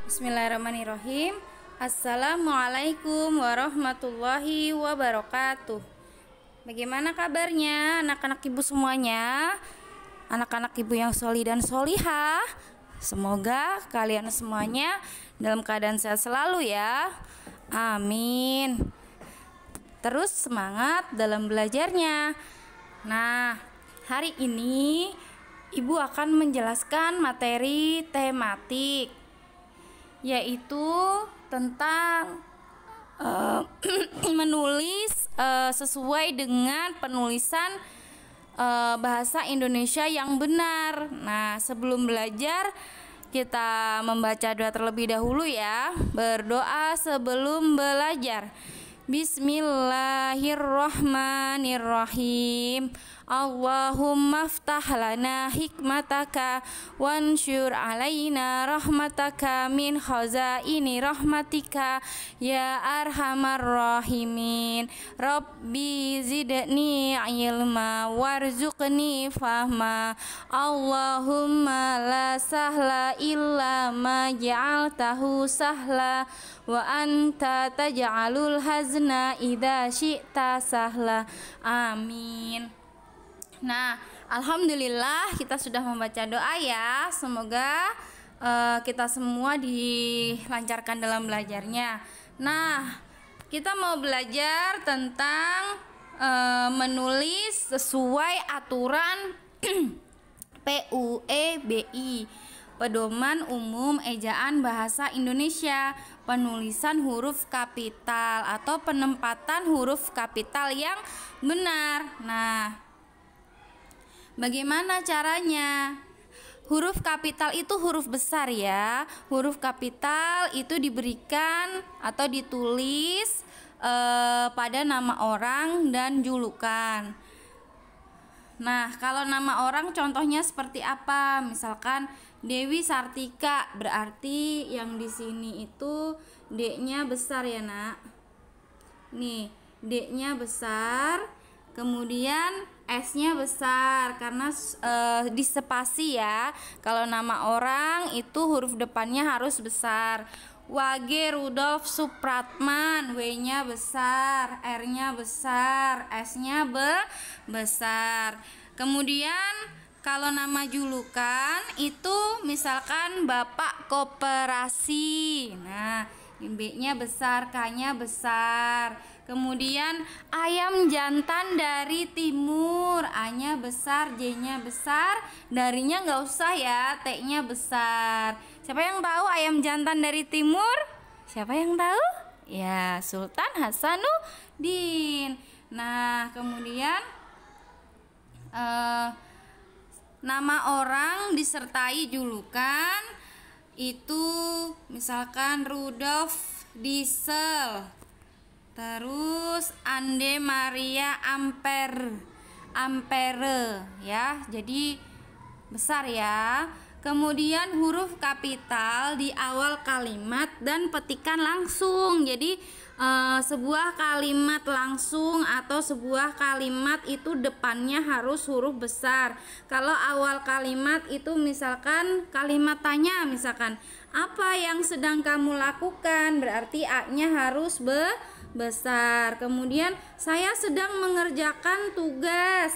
Bismillahirrahmanirrahim. Assalamualaikum warahmatullahi wabarakatuh. Bagaimana kabarnya anak-anak ibu semuanya? Anak-anak ibu yang sholih dan sholihah. Semoga kalian semuanya dalam keadaan sehat selalu ya. Amin. Terus semangat dalam belajarnya. Nah, hari ini ibu akan menjelaskan materi tematik, yaitu tentang menulis sesuai dengan penulisan bahasa Indonesia yang benar. Nah, sebelum belajar kita membaca doa terlebih dahulu ya. Berdoa sebelum belajar. Bismillahirrahmanirrahim. Allahumma ftah lana hikmataka wansyur alaina rahmataka min khazaini rahmatika ya arhamar rahimin. Rabbi zidni ilma warzuqni fahma. Allahumma la sahla illa ma ja'altahu sahla wa anta taj'alul hazna idza syi'ta sahla. Amin. Nah, alhamdulillah kita sudah membaca doa ya. Semoga kita semua dilancarkan dalam belajarnya. Nah, kita mau belajar tentang menulis sesuai aturan PUEBI, Pedoman Umum Ejaan Bahasa Indonesia, penulisan huruf kapital atau penempatan huruf kapital yang benar. Nah, bagaimana caranya? Huruf kapital itu huruf besar ya. Huruf kapital itu diberikan atau ditulis pada nama orang dan julukan. Nah, kalau nama orang contohnya seperti apa? Misalkan Dewi Sartika, berarti yang di sini itu D-nya besar ya, Nak. Nih, D-nya besar. Kemudian S-nya besar karena di spasi ya. Kalau nama orang itu huruf depannya harus besar. Wage Rudolf Supratman, W-nya besar, R-nya besar, S-nya besar. Kemudian kalau nama julukan itu misalkan Bapak Koperasi. Nah, B-nya besar, K-nya besar. Kemudian ayam jantan dari timur, A-nya besar, J-nya besar, darinya nggak usah ya, T-nya besar. Siapa yang tahu ayam jantan dari timur? Siapa yang tahu? Ya, Sultan Hasanuddin. Nah, kemudian nama orang disertai julukan itu misalkan Rudolf Diesel. Terus Ande Maria Ampere ya. Jadi besar ya. Kemudian huruf kapital di awal kalimat dan petikan langsung. Jadi sebuah kalimat langsung atau sebuah kalimat itu depannya harus huruf besar. Kalau awal kalimat itu misalkan kalimat tanya, misalkan apa yang sedang kamu lakukan, berarti A-nya harus besar. Kemudian saya sedang mengerjakan tugas.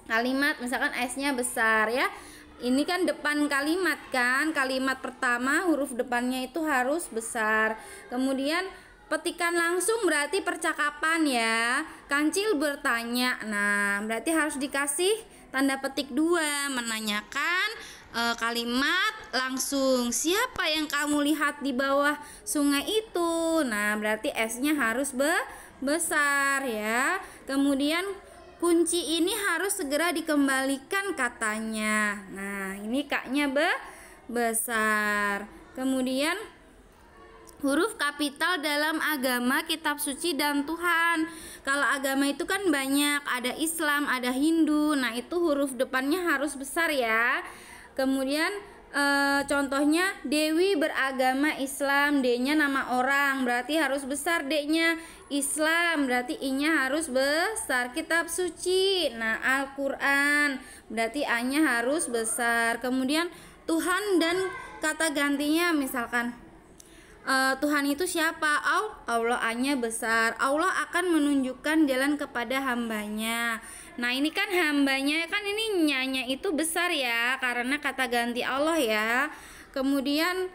Kalimat misalkan S-nya besar ya. Ini kan depan kalimat kan. Kalimat pertama huruf depannya itu harus besar. Kemudian petikan langsung berarti percakapan ya. Kancil bertanya. Nah, berarti harus dikasih tanda petik 2, menanyakan kalimat langsung. Siapa yang kamu lihat di bawah sungai itu? Nah, berarti S-nya harus besar ya. Kemudian kunci ini harus segera dikembalikan katanya. Nah, ini K-nya besar. Kemudian huruf kapital dalam agama, kitab suci, dan Tuhan. Kalau agama itu kan banyak, ada Islam, ada Hindu. Nah, itu huruf depannya harus besar ya. Kemudian contohnya Dewi beragama Islam, D-nya nama orang, berarti harus besar D-nya. Islam berarti I-nya harus besar. Kitab suci, nah Al-Quran berarti A-nya harus besar. Kemudian Tuhan dan kata gantinya misalkan Tuhan itu siapa? Allah, A-nya besar. Allah akan menunjukkan jalan kepada hambanya. Nah ini kan hambanya kan ini nyanya itu besar ya, karena kata ganti Allah ya. Kemudian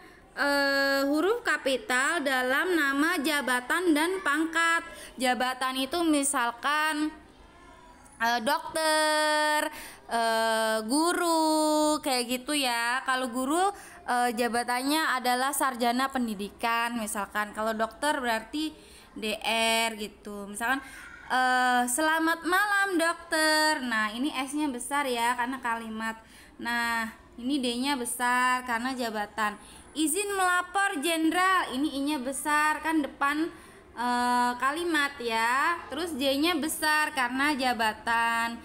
huruf kapital dalam nama jabatan dan pangkat. Jabatan itu misalkan dokter, guru, kayak gitu ya. Kalau guru jabatannya adalah sarjana pendidikan misalkan. Kalau dokter berarti DR gitu. Misalkan selamat malam dokter. Nah ini S-nya besar ya karena kalimat. Nah ini D-nya besar karena jabatan. Izin melapor jenderal, ini I-nya besar kan depan kalimat ya. Terus J-nya besar karena jabatan.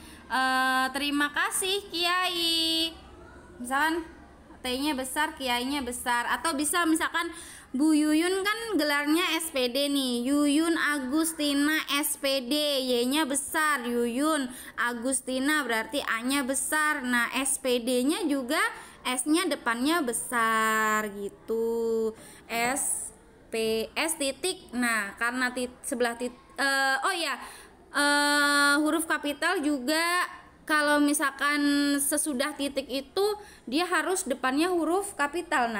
Terima kasih Kiai, misalkan T-nya besar, Kiai-nya besar. Atau bisa misalkan Bu Yuyun kan gelarnya SPD nih, Yuyun Agustina SPD, Y-nya besar, Yuyun Agustina berarti A-nya besar. Nah SPD-nya juga S-nya depannya besar gitu. S titik. Nah karena sebelah titik huruf kapital juga kalau misalkan sesudah titik itu dia harus depannya huruf kapital.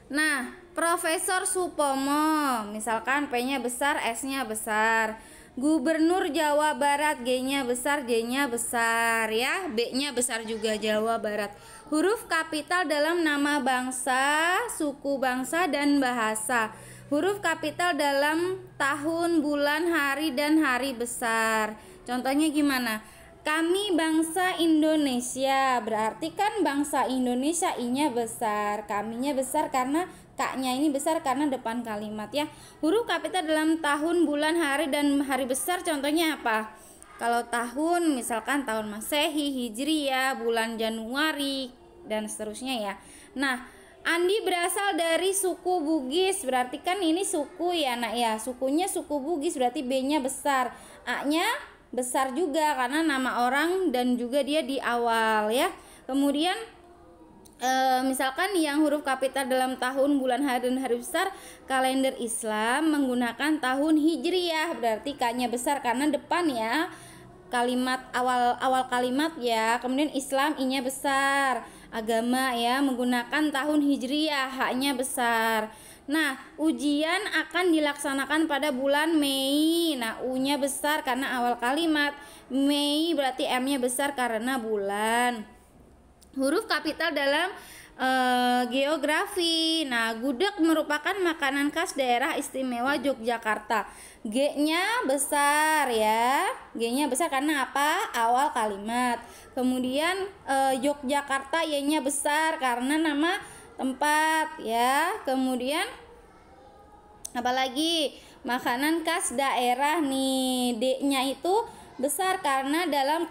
Nah Profesor Supomo misalkan P-nya besar, S-nya besar. Gubernur Jawa Barat, G-nya besar, J-nya besar ya. B-nya besar juga, Jawa Barat. Huruf kapital dalam nama bangsa, suku bangsa, dan bahasa. Huruf kapital dalam tahun, bulan, hari, dan hari besar. Contohnya gimana? Kami bangsa Indonesia, berarti kan bangsa Indonesia I-nya besar, kaminya besar karena K-nya ini besar karena depan kalimat ya. Huruf kapital dalam tahun, bulan, hari, dan hari besar contohnya apa? Kalau tahun misalkan tahun Masehi, Hijriyah, bulan Januari, dan seterusnya ya. Nah Andi berasal dari suku Bugis, berarti kan ini suku ya nak ya. Sukunya suku Bugis berarti B-nya besar, A-nya besar juga karena nama orang dan juga dia di awal ya. Kemudian misalkan yang huruf kapital dalam tahun, bulan, hari, dan hari besar kalender Islam menggunakan tahun Hijriyah, berarti K-nya besar karena depan ya kalimat awal kalimat ya. Kemudian Islam I-nya besar, agama ya menggunakan tahun Hijriyah, H-nya besar. Nah ujian akan dilaksanakan pada bulan Mei. Nah U-nya besar karena awal kalimat, Mei berarti M-nya besar karena bulan. Huruf kapital dalam geografi. Nah gudeg merupakan makanan khas daerah istimewa Yogyakarta. G-nya besar ya, G-nya besar karena apa? Awal kalimat. Kemudian Yogyakarta, Y-nya besar karena nama tempat ya. Kemudian apalagi makanan khas daerah nih, D-nya itu besar karena dalam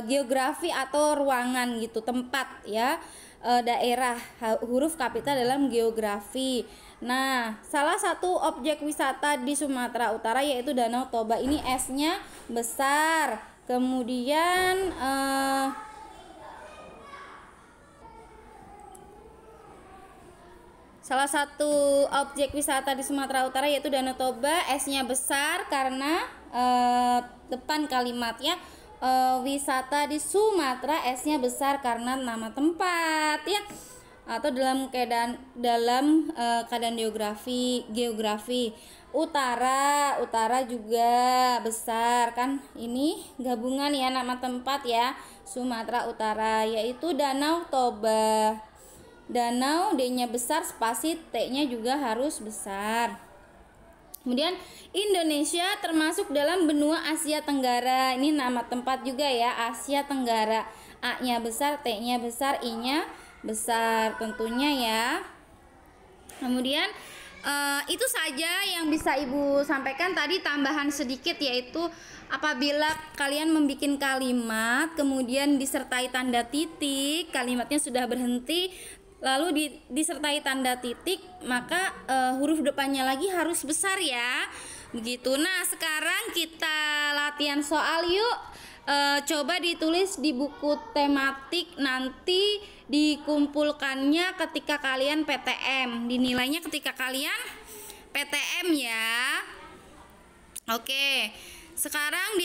geografi atau ruangan gitu, tempat ya, daerah, huruf kapital dalam geografi. Nah salah satu objek wisata di Sumatera Utara yaitu Danau Toba, ini S-nya besar. Kemudian salah satu objek wisata di Sumatera Utara yaitu Danau Toba, S-nya besar karena depan kalimatnya wisata di Sumatera, S-nya besar karena nama tempat ya, atau dalam keadaan geografi. Utara juga besar kan, ini gabungan ya nama tempat ya, Sumatera Utara yaitu Danau Toba. Danau D-nya besar, spasi T-nya juga harus besar. Kemudian Indonesia termasuk dalam benua Asia Tenggara, ini nama tempat juga ya, Asia Tenggara. A-nya besar, T-nya besar, I-nya besar tentunya ya. Kemudian itu saja yang bisa Ibu sampaikan tadi, tambahan sedikit yaitu apabila kalian membuat kalimat kemudian disertai tanda titik, kalimatnya sudah berhenti lalu disertai tanda titik, maka huruf depannya lagi harus besar ya, begitu. Nah sekarang kita latihan soal yuk. coba ditulis di buku tematik, nanti dikumpulkannya ketika kalian PTM, dinilainya ketika kalian PTM ya. Oke, sekarang